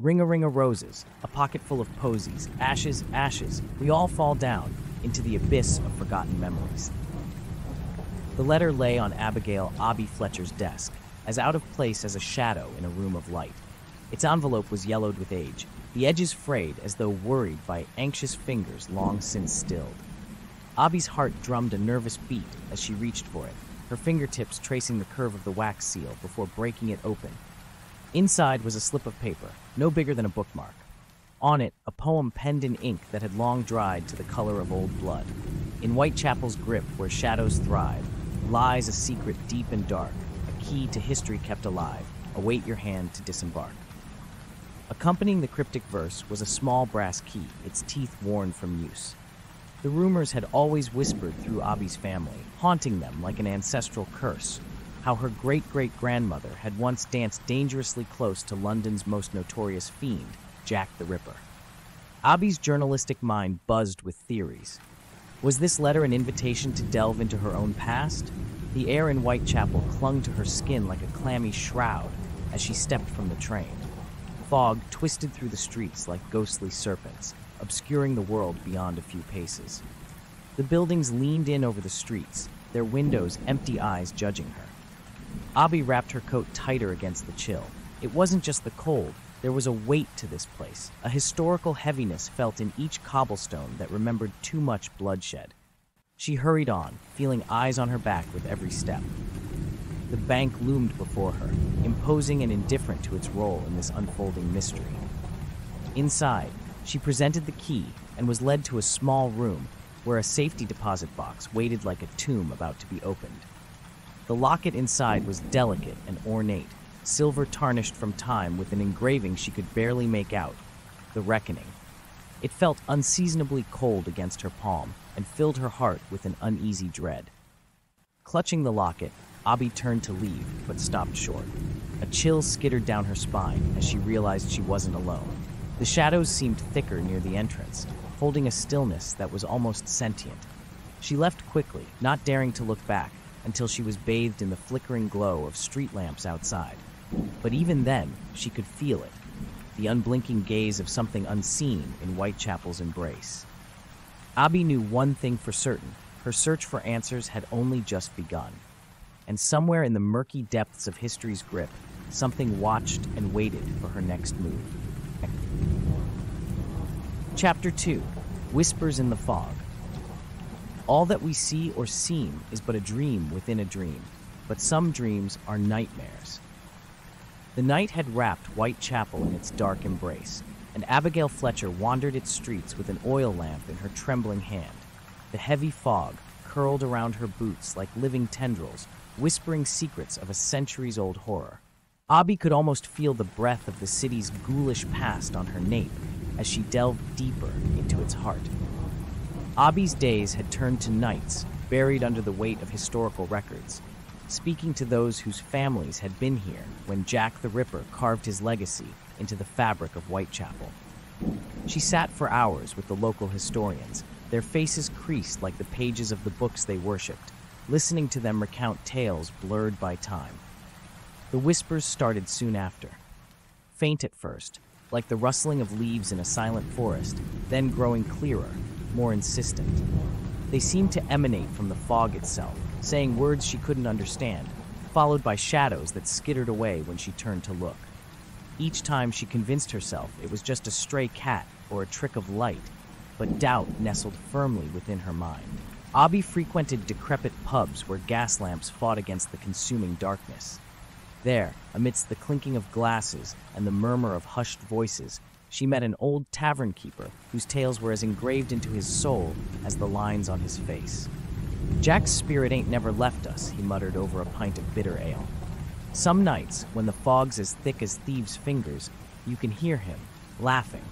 Ring-a-ring-a roses, a pocket full of posies, ashes, ashes, we all fall down into the abyss of forgotten memories. The letter lay on Abigail Abby Fletcher's desk, as out of place as a shadow in a room of light. Its envelope was yellowed with age, the edges frayed as though worried by anxious fingers long since stilled. Abby's heart drummed a nervous beat as she reached for it, her fingertips tracing the curve of the wax seal before breaking it open. Inside was a slip of paper, no bigger than a bookmark. On it, a poem penned in ink that had long dried to the color of old blood. In Whitechapel's grip, where shadows thrive, lies a secret deep and dark, a key to history kept alive. Await your hand to disembark. Accompanying the cryptic verse was a small brass key, its teeth worn from use. The rumors had always whispered through Abby's family, haunting them like an ancestral curse, how her great-great-grandmother had once danced dangerously close to London's most notorious fiend, Jack the Ripper. Abby's journalistic mind buzzed with theories. Was this letter an invitation to delve into her own past? The air in Whitechapel clung to her skin like a clammy shroud as she stepped from the train. Fog twisted through the streets like ghostly serpents, obscuring the world beyond a few paces. The buildings leaned in over the streets, their windows empty eyes judging her. Abby wrapped her coat tighter against the chill. It wasn't just the cold, there was a weight to this place, a historical heaviness felt in each cobblestone that remembered too much bloodshed. She hurried on, feeling eyes on her back with every step. The bank loomed before her, imposing and indifferent to its role in this unfolding mystery. Inside, she presented the key and was led to a small room where a safety deposit box waited like a tomb about to be opened. The locket inside was delicate and ornate, silver tarnished from time with an engraving she could barely make out, The Reckoning. It felt unseasonably cold against her palm and filled her heart with an uneasy dread. Clutching the locket, Abby turned to leave, but stopped short. A chill skittered down her spine as she realized she wasn't alone. The shadows seemed thicker near the entrance, holding a stillness that was almost sentient. She left quickly, not daring to look back, until she was bathed in the flickering glow of street lamps outside. But even then, she could feel it, the unblinking gaze of something unseen in Whitechapel's embrace. Abby knew one thing for certain: her search for answers had only just begun. And somewhere in the murky depths of history's grip, something watched and waited for her next move. Chapter 2. Whispers in the Fog. All that we see or seem is but a dream within a dream, but some dreams are nightmares. The night had wrapped Whitechapel in its dark embrace, and Abigail Fletcher wandered its streets with an oil lamp in her trembling hand. The heavy fog curled around her boots like living tendrils, whispering secrets of a centuries-old horror. Abby could almost feel the breath of the city's ghoulish past on her nape as she delved deeper into its heart. Abby's days had turned to nights, buried under the weight of historical records, speaking to those whose families had been here when Jack the Ripper carved his legacy into the fabric of Whitechapel. She sat for hours with the local historians, their faces creased like the pages of the books they worshipped, listening to them recount tales blurred by time. The whispers started soon after. Faint at first, like the rustling of leaves in a silent forest, then growing clearer, more insistent. They seemed to emanate from the fog itself, saying words she couldn't understand, followed by shadows that skittered away when she turned to look. Each time she convinced herself it was just a stray cat or a trick of light, but doubt nestled firmly within her mind. Abby frequented decrepit pubs where gas lamps fought against the consuming darkness. There, amidst the clinking of glasses and the murmur of hushed voices, she met an old tavern keeper whose tales were as engraved into his soul as the lines on his face. "Jack's spirit ain't never left us," he muttered over a pint of bitter ale. "Some nights, when the fog's as thick as thieves' fingers, you can hear him, laughing."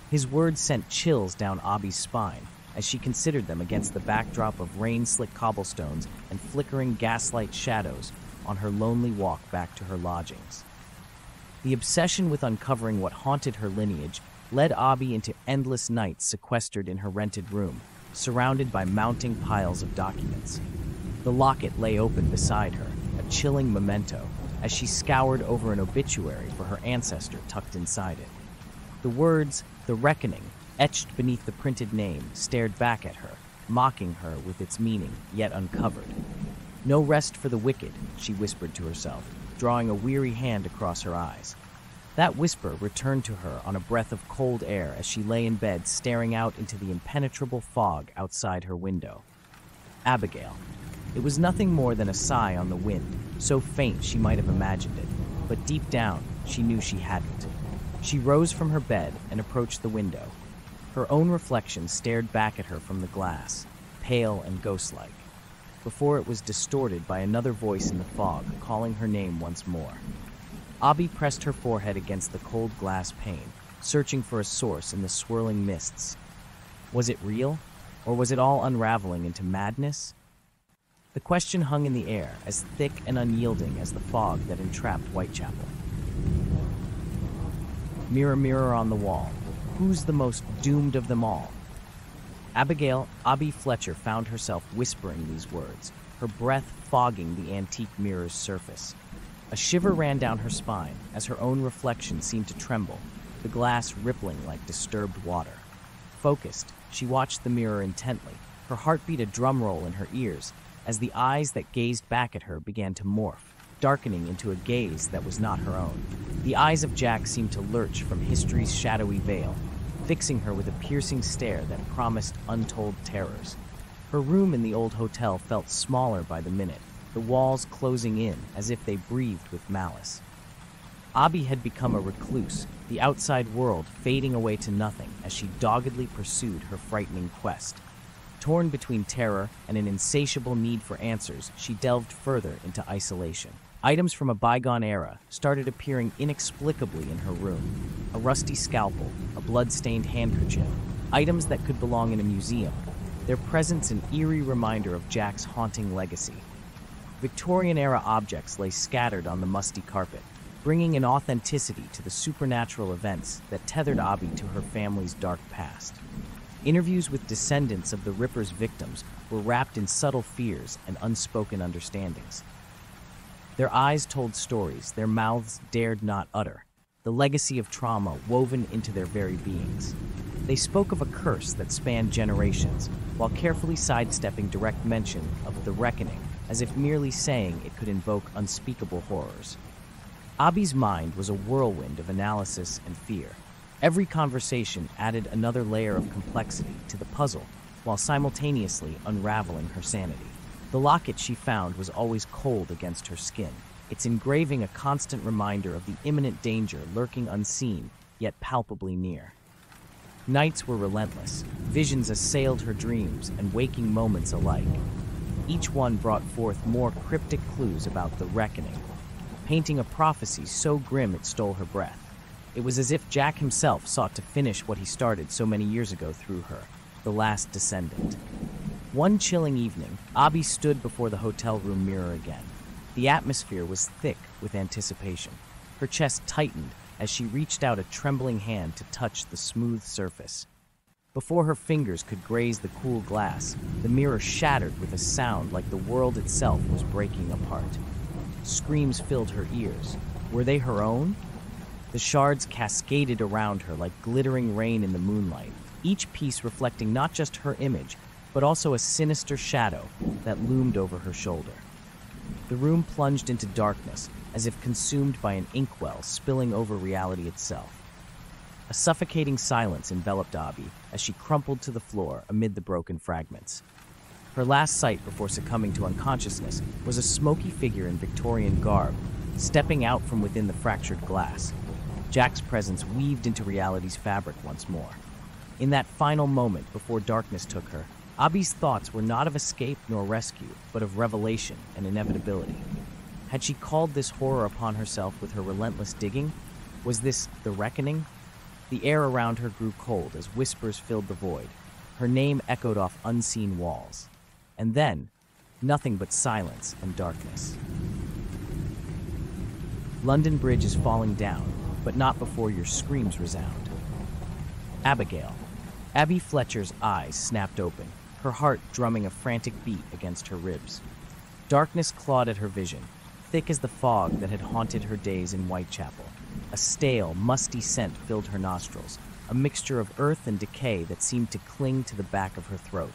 His words sent chills down Abby's spine as she considered them against the backdrop of rain-slick cobblestones and flickering gaslight shadows on her lonely walk back to her lodgings. The obsession with uncovering what haunted her lineage led Abby into endless nights sequestered in her rented room, surrounded by mounting piles of documents. The locket lay open beside her, a chilling memento, as she scoured over an obituary for her ancestor tucked inside it. The words, "The Reckoning," etched beneath the printed name, stared back at her, mocking her with its meaning, yet uncovered. "No rest for the wicked," she whispered to herself, drawing a weary hand across her eyes. That whisper returned to her on a breath of cold air as she lay in bed staring out into the impenetrable fog outside her window. Abigail. It was nothing more than a sigh on the wind, so faint she might have imagined it, but deep down she knew she hadn't. She rose from her bed and approached the window. Her own reflection stared back at her from the glass, pale and ghost-like, before it was distorted by another voice in the fog calling her name once more. Abby pressed her forehead against the cold glass pane, searching for a source in the swirling mists. Was it real, or was it all unraveling into madness? The question hung in the air, as thick and unyielding as the fog that entrapped Whitechapel. Mirror, mirror on the wall, who's the most doomed of them all? Abby Fletcher found herself whispering these words, her breath fogging the antique mirror's surface. A shiver ran down her spine as her own reflection seemed to tremble, the glass rippling like disturbed water. Focused, she watched the mirror intently, her heartbeat a drumroll in her ears, as the eyes that gazed back at her began to morph, darkening into a gaze that was not her own. The eyes of Jack seemed to lurch from history's shadowy veil, fixing her with a piercing stare that promised untold terrors. Her room in the old hotel felt smaller by the minute, the walls closing in as if they breathed with malice. Abby had become a recluse, the outside world fading away to nothing as she doggedly pursued her frightening quest. Torn between terror and an insatiable need for answers, she delved further into isolation. Items from a bygone era started appearing inexplicably in her room. A rusty scalpel, a blood-stained handkerchief, items that could belong in a museum, their presence an eerie reminder of Jack's haunting legacy. Victorian-era objects lay scattered on the musty carpet, bringing an authenticity to the supernatural events that tethered Abby to her family's dark past. Interviews with descendants of the Ripper's victims were wrapped in subtle fears and unspoken understandings. Their eyes told stories their mouths dared not utter, the legacy of trauma woven into their very beings. They spoke of a curse that spanned generations, while carefully sidestepping direct mention of the reckoning, as if merely saying it could invoke unspeakable horrors. Abby's mind was a whirlwind of analysis and fear. Every conversation added another layer of complexity to the puzzle, while simultaneously unraveling her sanity. The locket she found was always cold against her skin, its engraving a constant reminder of the imminent danger lurking unseen, yet palpably near. Nights were relentless. Visions assailed her dreams and waking moments alike. Each one brought forth more cryptic clues about the reckoning, painting a prophecy so grim it stole her breath. It was as if Jack himself sought to finish what he started so many years ago through her, the last descendant. One chilling evening, Abby stood before the hotel room mirror again. The atmosphere was thick with anticipation. Her chest tightened as she reached out a trembling hand to touch the smooth surface. Before her fingers could graze the cool glass, the mirror shattered with a sound like the world itself was breaking apart. Screams filled her ears. Were they her own? The shards cascaded around her like glittering rain in the moonlight, each piece reflecting not just her image, but also a sinister shadow that loomed over her shoulder. The room plunged into darkness, as if consumed by an inkwell spilling over reality itself. A suffocating silence enveloped Abby as she crumpled to the floor amid the broken fragments. Her last sight before succumbing to unconsciousness was a smoky figure in Victorian garb, stepping out from within the fractured glass. Jack's presence weaved into reality's fabric once more. In that final moment before darkness took her, Abby's thoughts were not of escape nor rescue, but of revelation and inevitability. Had she called this horror upon herself with her relentless digging? Was this the reckoning? The air around her grew cold as whispers filled the void. Her name echoed off unseen walls. And then, nothing but silence and darkness. London Bridge is falling down, but not before your screams resound. Abigail. Abby Fletcher's eyes snapped open, her heart drumming a frantic beat against her ribs. Darkness clawed at her vision, thick as the fog that had haunted her days in Whitechapel. A stale, musty scent filled her nostrils, a mixture of earth and decay that seemed to cling to the back of her throat.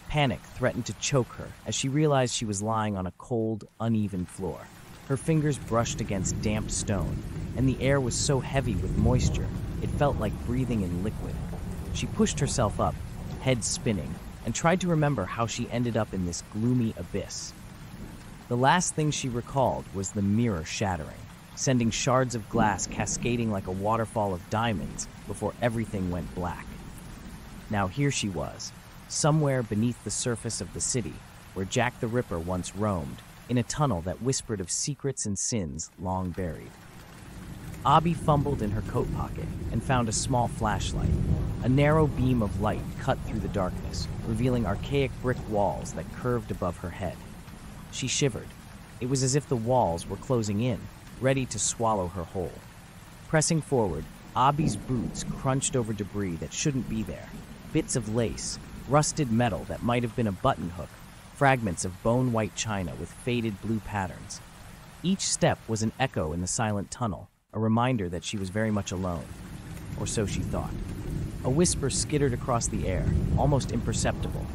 Panic threatened to choke her as she realized she was lying on a cold, uneven floor. Her fingers brushed against damp stone, and the air was so heavy with moisture, it felt like breathing in liquid. She pushed herself up, head spinning, and tried to remember how she ended up in this gloomy abyss. The last thing she recalled was the mirror shattering, sending shards of glass cascading like a waterfall of diamonds before everything went black. Now here she was, somewhere beneath the surface of the city, where Jack the Ripper once roamed, in a tunnel that whispered of secrets and sins long buried. Abby fumbled in her coat pocket and found a small flashlight. A narrow beam of light cut through the darkness, revealing archaic brick walls that curved above her head. She shivered. It was as if the walls were closing in, ready to swallow her whole. Pressing forward, Abby's boots crunched over debris that shouldn't be there. Bits of lace, rusted metal that might have been a button hook, fragments of bone-white china with faded blue patterns. Each step was an echo in the silent tunnel, a reminder that she was very much alone. Or so she thought. A whisper skittered across the air, almost imperceptible.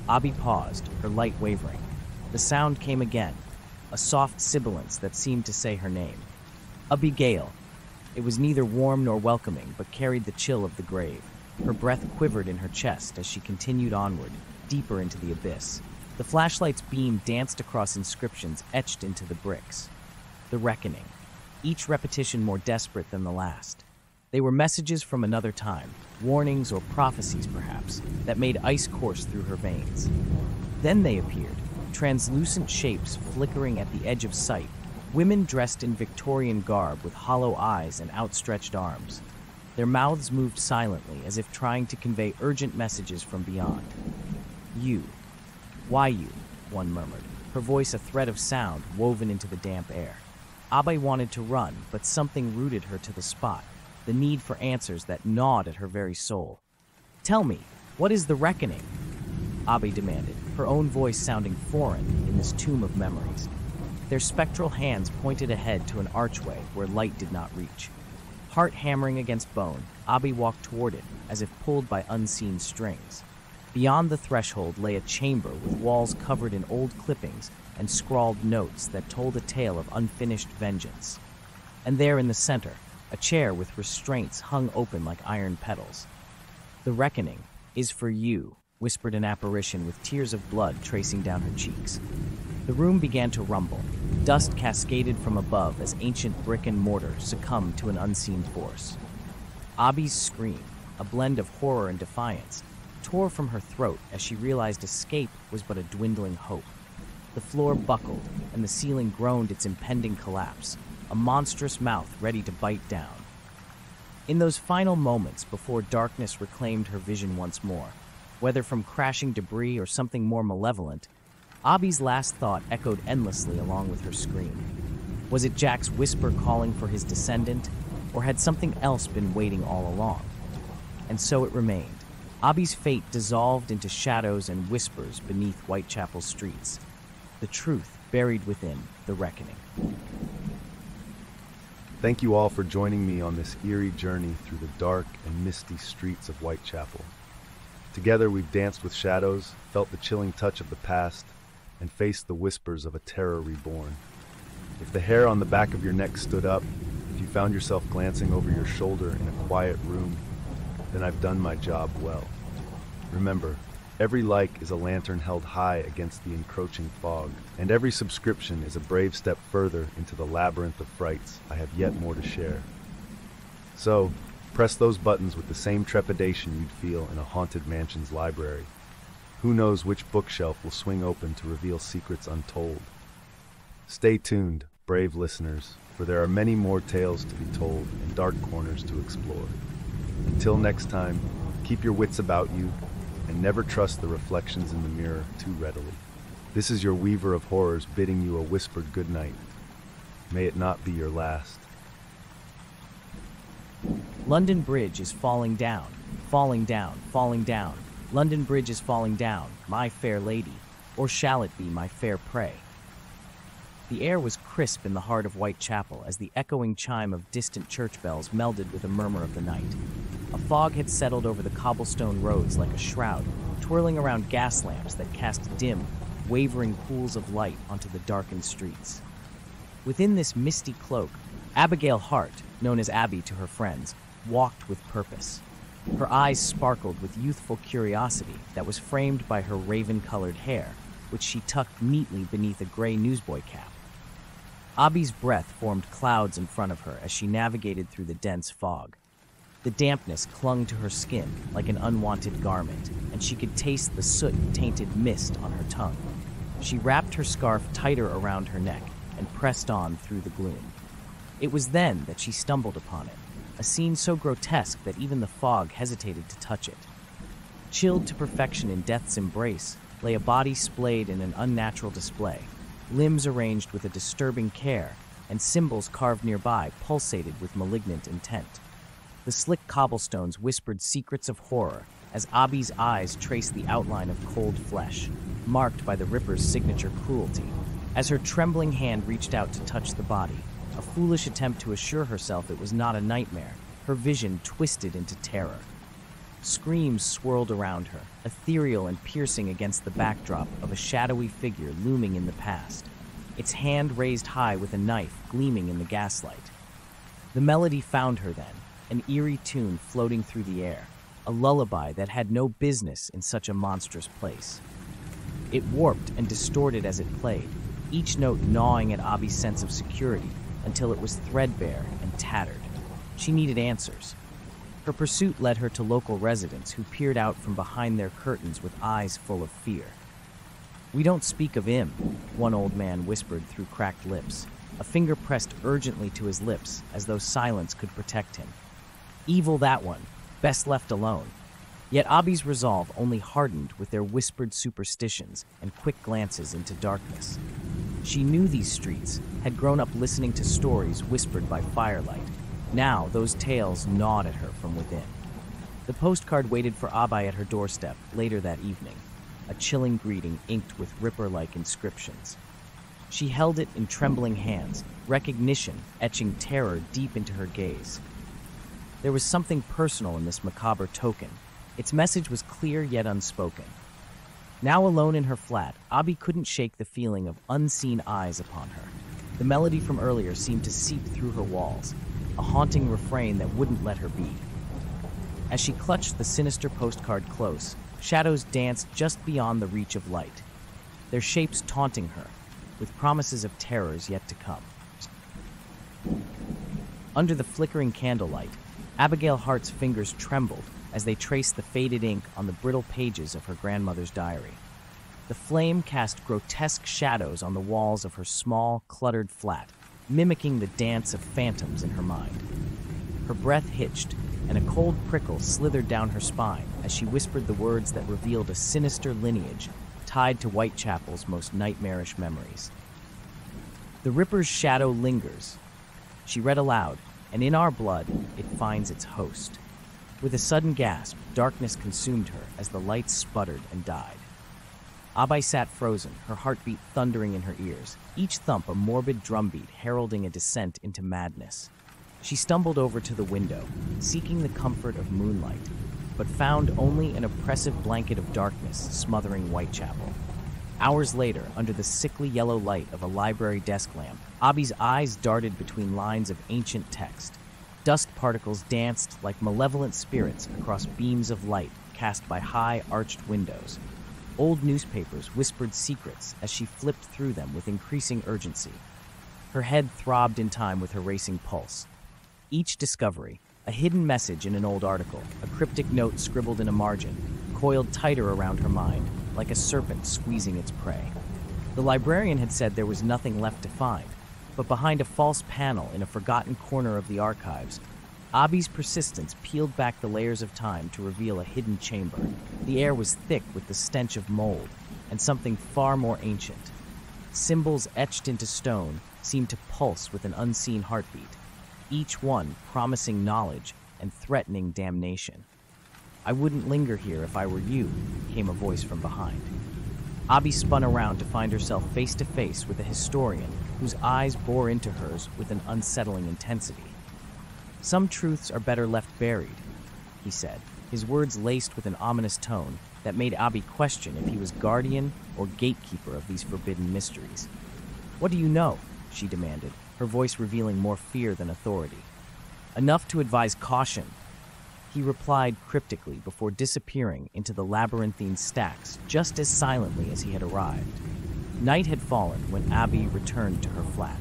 Abby paused, her light wavering. The sound came again, a soft sibilance that seemed to say her name. Abigail. It was neither warm nor welcoming, but carried the chill of the grave. Her breath quivered in her chest as she continued onward, deeper into the abyss. The flashlight's beam danced across inscriptions etched into the bricks. The Reckoning, each repetition more desperate than the last. They were messages from another time, warnings or prophecies perhaps, that made ice course through her veins. Then they appeared, translucent shapes flickering at the edge of sight, women dressed in Victorian garb with hollow eyes and outstretched arms. Their mouths moved silently as if trying to convey urgent messages from beyond. You. Why you? One murmured, her voice a thread of sound woven into the damp air. Abby wanted to run, but something rooted her to the spot, the need for answers that gnawed at her very soul. Tell me, what is the Reckoning? Abby demanded, her own voice sounding foreign in this tomb of memories. Their spectral hands pointed ahead to an archway where light did not reach. Heart hammering against bone, Abby walked toward it, as if pulled by unseen strings. Beyond the threshold lay a chamber with walls covered in old clippings and scrawled notes that told a tale of unfinished vengeance. And there in the center, a chair with restraints hung open like iron petals. The Reckoning is for you, whispered an apparition with tears of blood tracing down her cheeks. The room began to rumble. Dust cascaded from above as ancient brick and mortar succumbed to an unseen force. Abby's scream, a blend of horror and defiance, tore from her throat as she realized escape was but a dwindling hope. The floor buckled, and the ceiling groaned its impending collapse, a monstrous mouth ready to bite down. In those final moments before darkness reclaimed her vision once more, whether from crashing debris or something more malevolent, Abby's last thought echoed endlessly along with her scream. Was it Jack's whisper calling for his descendant, or had something else been waiting all along? And so it remained. Abby's fate dissolved into shadows and whispers beneath Whitechapel's streets. The truth buried within the Reckoning. Thank you all for joining me on this eerie journey through the dark and misty streets of Whitechapel. Together we've danced with shadows, felt the chilling touch of the past, and faced the whispers of a terror reborn. If the hair on the back of your neck stood up, if you found yourself glancing over your shoulder in a quiet room, then I've done my job well. Remember, every like is a lantern held high against the encroaching fog, and every subscription is a brave step further into the labyrinth of frights I have yet more to share. So, press those buttons with the same trepidation you'd feel in a haunted mansion's library. Who knows which bookshelf will swing open to reveal secrets untold? Stay tuned, brave listeners, for there are many more tales to be told and dark corners to explore. Until next time, keep your wits about you, and never trust the reflections in the mirror too readily. This is your Weaver of Horrors bidding you a whispered goodnight. May it not be your last. London Bridge is falling down, falling down, falling down. London Bridge is falling down, my fair lady, or shall it be my fair prey? The air was crisp in the heart of Whitechapel as the echoing chime of distant church bells melded with a murmur of the night. A fog had settled over the cobblestone roads like a shroud, twirling around gas lamps that cast dim, wavering pools of light onto the darkened streets. Within this misty cloak, Abigail Hart, known as Abby to her friends, walked with purpose. Her eyes sparkled with youthful curiosity that was framed by her raven-colored hair, which she tucked neatly beneath a gray newsboy cap. Abby's breath formed clouds in front of her as she navigated through the dense fog. The dampness clung to her skin like an unwanted garment, and she could taste the soot-tainted mist on her tongue. She wrapped her scarf tighter around her neck and pressed on through the gloom. It was then that she stumbled upon it, a scene so grotesque that even the fog hesitated to touch it. Chilled to perfection in death's embrace lay a body splayed in an unnatural display, limbs arranged with a disturbing care, and symbols carved nearby pulsated with malignant intent. The slick cobblestones whispered secrets of horror as Abby's eyes traced the outline of cold flesh, marked by the Ripper's signature cruelty. As her trembling hand reached out to touch the body, a foolish attempt to assure herself it was not a nightmare, her vision twisted into terror. Screams swirled around her, ethereal and piercing against the backdrop of a shadowy figure looming in the past, its hand raised high with a knife gleaming in the gaslight. The melody found her then, an eerie tune floating through the air, a lullaby that had no business in such a monstrous place. It warped and distorted as it played, each note gnawing at Abby's sense of security until it was threadbare and tattered. She needed answers. Her pursuit led her to local residents who peered out from behind their curtains with eyes full of fear. "We don't speak of him," one old man whispered through cracked lips, a finger pressed urgently to his lips as though silence could protect him. "Evil that one, best left alone." Yet Abby's resolve only hardened with their whispered superstitions and quick glances into darkness. She knew these streets, had grown up listening to stories whispered by firelight. Now those tales gnawed at her from within. The postcard waited for Abby at her doorstep later that evening, a chilling greeting inked with Ripper-like inscriptions. She held it in trembling hands, recognition etching terror deep into her gaze. There was something personal in this macabre token. Its message was clear yet unspoken. Now alone in her flat, Abby couldn't shake the feeling of unseen eyes upon her. The melody from earlier seemed to seep through her walls, a haunting refrain that wouldn't let her be. As she clutched the sinister postcard close, shadows danced just beyond the reach of light, their shapes taunting her, with promises of terrors yet to come. Under the flickering candlelight, Abigail Hart's fingers trembled as they traced the faded ink on the brittle pages of her grandmother's diary. The flame cast grotesque shadows on the walls of her small, cluttered flat, mimicking the dance of phantoms in her mind. Her breath hitched, and a cold prickle slithered down her spine as she whispered the words that revealed a sinister lineage tied to Whitechapel's most nightmarish memories. "The Ripper's shadow lingers," she read aloud, "and in our blood it finds its host." With a sudden gasp, darkness consumed her as the lights sputtered and died. Abby sat frozen, her heartbeat thundering in her ears, each thump a morbid drumbeat heralding a descent into madness. She stumbled over to the window, seeking the comfort of moonlight, but found only an oppressive blanket of darkness smothering Whitechapel. Hours later, under the sickly yellow light of a library desk lamp, Abby's eyes darted between lines of ancient text. Dust particles danced like malevolent spirits across beams of light cast by high, arched windows. Old newspapers whispered secrets as she flipped through them with increasing urgency. Her head throbbed in time with her racing pulse. Each discovery, a hidden message in an old article, a cryptic note scribbled in a margin, coiled tighter around her mind, like a serpent squeezing its prey. The librarian had said there was nothing left to find, but behind a false panel in a forgotten corner of the archives, Abby's persistence peeled back the layers of time to reveal a hidden chamber. The air was thick with the stench of mold, and something far more ancient. Symbols etched into stone seemed to pulse with an unseen heartbeat, each one promising knowledge and threatening damnation. "I wouldn't linger here if I were you," came a voice from behind. Abby spun around to find herself face to face with a historian whose eyes bore into hers with an unsettling intensity. "Some truths are better left buried," he said, his words laced with an ominous tone that made Abby question if he was guardian or gatekeeper of these forbidden mysteries. "What do you know?" she demanded, her voice revealing more fear than authority. "Enough to advise caution," he replied cryptically before disappearing into the labyrinthine stacks just as silently as he had arrived. Night had fallen when Abby returned to her flat.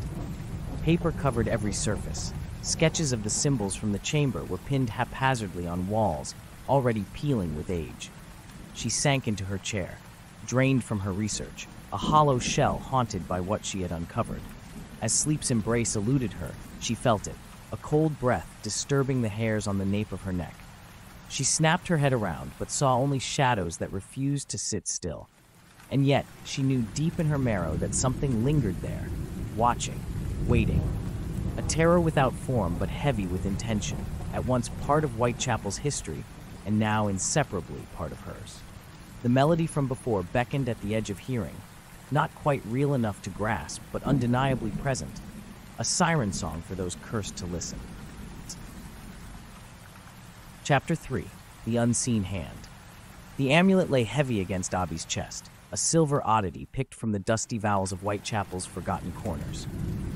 Paper covered every surface. Sketches of the symbols from the chamber were pinned haphazardly on walls, already peeling with age. She sank into her chair, drained from her research, a hollow shell haunted by what she had uncovered. As sleep's embrace eluded her, she felt it, a cold breath disturbing the hairs on the nape of her neck. She snapped her head around, but saw only shadows that refused to sit still. And yet, she knew deep in her marrow that something lingered there, watching, waiting. A terror without form but heavy with intention, at once part of Whitechapel's history and now inseparably part of hers. The melody from before beckoned at the edge of hearing, not quite real enough to grasp, but undeniably present. A siren song for those cursed to listen. Chapter 3. The Unseen Hand. The amulet lay heavy against Abby's chest, a silver oddity picked from the dusty vowels of Whitechapel's forgotten corners.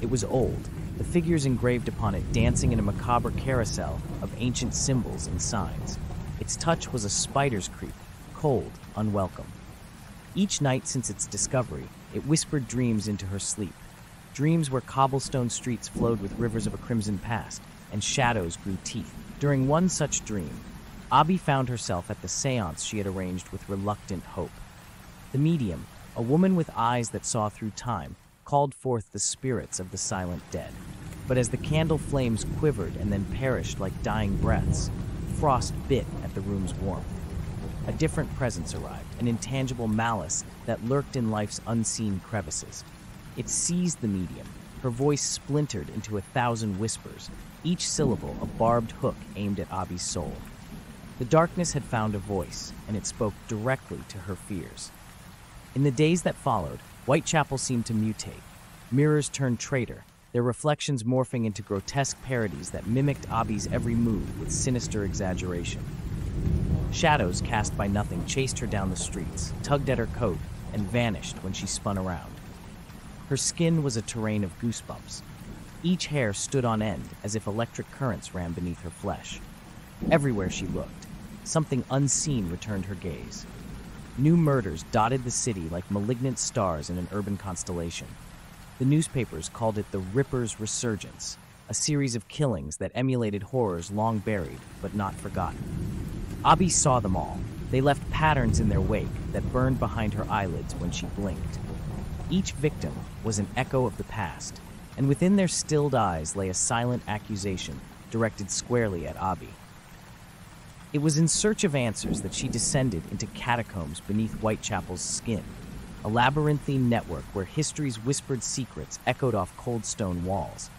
It was old, the figures engraved upon it dancing in a macabre carousel of ancient symbols and signs. Its touch was a spider's creep, cold, unwelcome. Each night since its discovery, it whispered dreams into her sleep. Dreams where cobblestone streets flowed with rivers of a crimson past, and shadows grew teeth. During one such dream, Abby found herself at the seance she had arranged with reluctant hope. The medium, a woman with eyes that saw through time, called forth the spirits of the silent dead. But as the candle flames quivered and then perished like dying breaths, frost bit at the room's warmth. A different presence arrived, an intangible malice that lurked in life's unseen crevices. It seized the medium, her voice splintered into 1,000 whispers, each syllable a barbed hook aimed at Abby's soul. The darkness had found a voice, and it spoke directly to her fears. In the days that followed, Whitechapel seemed to mutate. Mirrors turned traitor, their reflections morphing into grotesque parodies that mimicked Abby's every move with sinister exaggeration. Shadows cast by nothing chased her down the streets, tugged at her coat, and vanished when she spun around. Her skin was a terrain of goosebumps. Each hair stood on end as if electric currents ran beneath her flesh. Everywhere she looked, something unseen returned her gaze. New murders dotted the city like malignant stars in an urban constellation. The newspapers called it the Ripper's Resurgence, a series of killings that emulated horrors long buried but not forgotten. Abby saw them all. They left patterns in their wake that burned behind her eyelids when she blinked. Each victim was an echo of the past, and within their stilled eyes lay a silent accusation directed squarely at Abby. It was in search of answers that she descended into catacombs beneath Whitechapel's skin, a labyrinthine network where history's whispered secrets echoed off cold stone walls.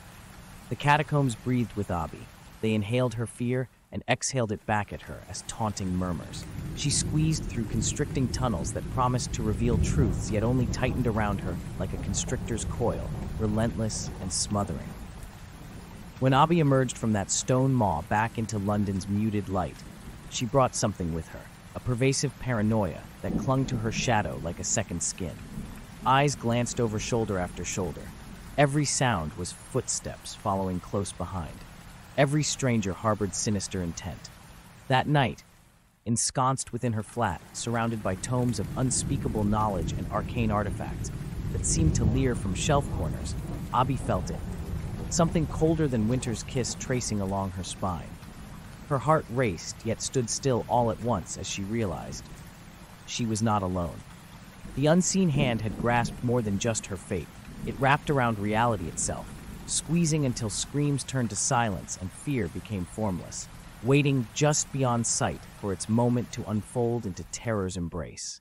The catacombs breathed with Abby. They inhaled her fear and exhaled it back at her as taunting murmurs. She squeezed through constricting tunnels that promised to reveal truths yet only tightened around her like a constrictor's coil, relentless and smothering. When Abby emerged from that stone maw back into London's muted light, she brought something with her, a pervasive paranoia that clung to her shadow like a second skin. Eyes glanced over shoulder after shoulder. Every sound was footsteps following close behind. Every stranger harbored sinister intent. That night, ensconced within her flat, surrounded by tomes of unspeakable knowledge and arcane artifacts that seemed to leer from shelf corners, Abby felt it. Something colder than winter's kiss tracing along her spine. Her heart raced, yet stood still all at once as she realized she was not alone. The unseen hand had grasped more than just her fate. It wrapped around reality itself, squeezing until screams turned to silence and fear became formless, waiting just beyond sight for its moment to unfold into terror's embrace.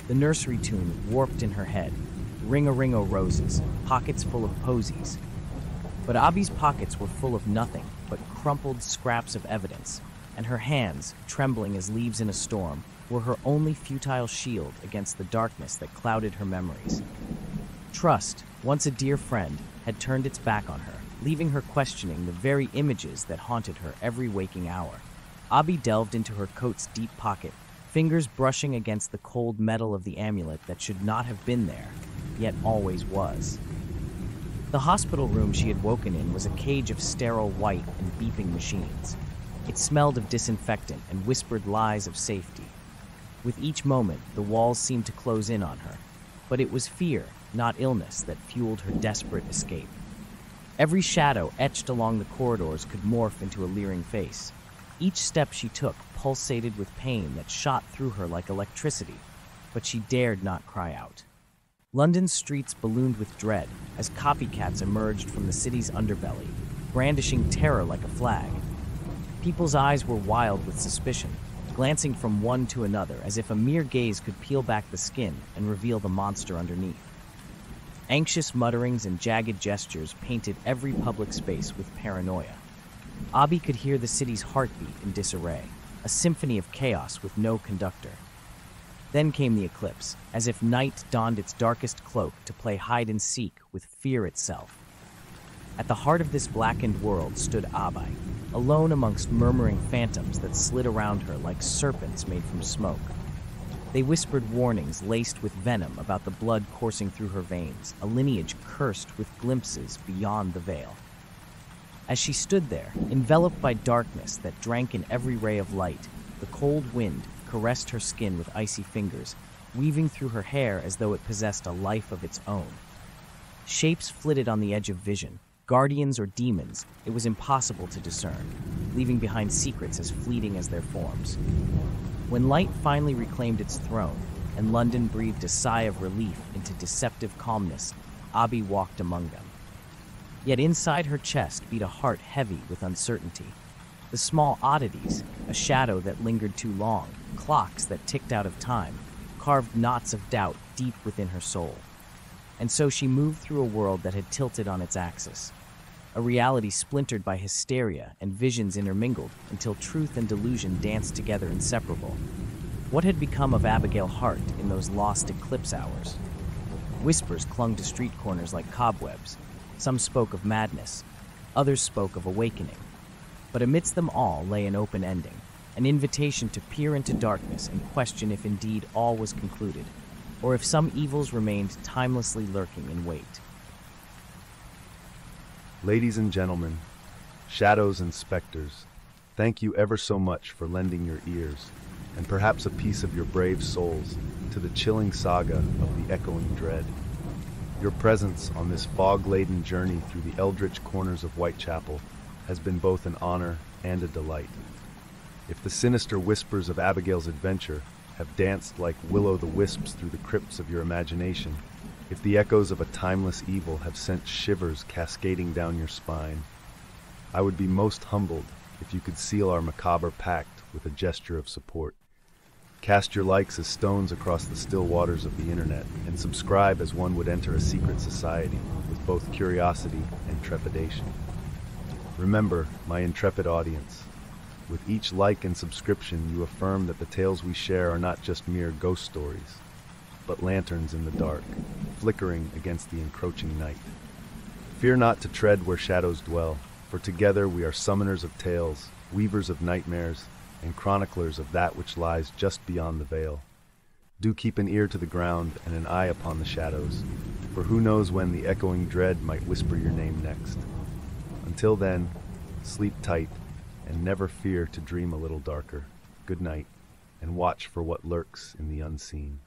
The nursery tune warped in her head, ring-a-ring-o roses, pockets full of posies. But Abby's pockets were full of nothing but crumpled scraps of evidence, and her hands, trembling as leaves in a storm, were her only futile shield against the darkness that clouded her memories. Trust, once a dear friend, had turned its back on her, leaving her questioning the very images that haunted her every waking hour. Abi delved into her coat's deep pocket, fingers brushing against the cold metal of the amulet that should not have been there, yet always was. The hospital room she had woken in was a cage of sterile white and beeping machines. It smelled of disinfectant and whispered lies of safety. With each moment, the walls seemed to close in on her, but it was fear, not illness, that fueled her desperate escape. Every shadow etched along the corridors could morph into a leering face. Each step she took pulsated with pain that shot through her like electricity, but she dared not cry out. London's streets ballooned with dread as copycats emerged from the city's underbelly, brandishing terror like a flag. People's eyes were wild with suspicion, glancing from one to another as if a mere gaze could peel back the skin and reveal the monster underneath. Anxious mutterings and jagged gestures painted every public space with paranoia. Abi could hear the city's heartbeat in disarray, a symphony of chaos with no conductor. Then came the eclipse, as if night donned its darkest cloak to play hide-and-seek with fear itself. At the heart of this blackened world stood Abi, alone amongst murmuring phantoms that slid around her like serpents made from smoke. They whispered warnings laced with venom about the blood coursing through her veins, a lineage cursed with glimpses beyond the veil. As she stood there, enveloped by darkness that drank in every ray of light, the cold wind caressed her skin with icy fingers, weaving through her hair as though it possessed a life of its own. Shapes flitted on the edge of vision, guardians or demons, it was impossible to discern, leaving behind secrets as fleeting as their forms. When light finally reclaimed its throne, and London breathed a sigh of relief into deceptive calmness, Abi walked among them. Yet inside her chest beat a heart heavy with uncertainty. The small oddities, a shadow that lingered too long, clocks that ticked out of time, carved knots of doubt deep within her soul. And so she moved through a world that had tilted on its axis, a reality splintered by hysteria and visions intermingled until truth and delusion danced together inseparable. What had become of Abigail Hart in those lost eclipse hours? Whispers clung to street corners like cobwebs. Some spoke of madness, others spoke of awakening. But amidst them all lay an open ending, an invitation to peer into darkness and question if indeed all was concluded, or if some evils remained timelessly lurking in wait. Ladies and gentlemen, shadows and specters, thank you ever so much for lending your ears, and perhaps a piece of your brave souls, to the chilling saga of the echoing dread. Your presence on this fog-laden journey through the eldritch corners of Whitechapel has been both an honor and a delight. If the sinister whispers of Abigail's adventure have danced like will-o'-the-wisps through the crypts of your imagination, if the echoes of a timeless evil have sent shivers cascading down your spine, I would be most humbled if you could seal our macabre pact with a gesture of support. Cast your likes as stones across the still waters of the internet, and subscribe as one would enter a secret society with both curiosity and trepidation. Remember, my intrepid audience, with each like and subscription you affirm that the tales we share are not just mere ghost stories, but lanterns in the dark, flickering against the encroaching night. Fear not to tread where shadows dwell, for together we are summoners of tales, weavers of nightmares, and chroniclers of that which lies just beyond the veil. Do keep an ear to the ground and an eye upon the shadows, for who knows when the echoing dread might whisper your name next. Until then, sleep tight, and never fear to dream a little darker. Good night, and watch for what lurks in the unseen.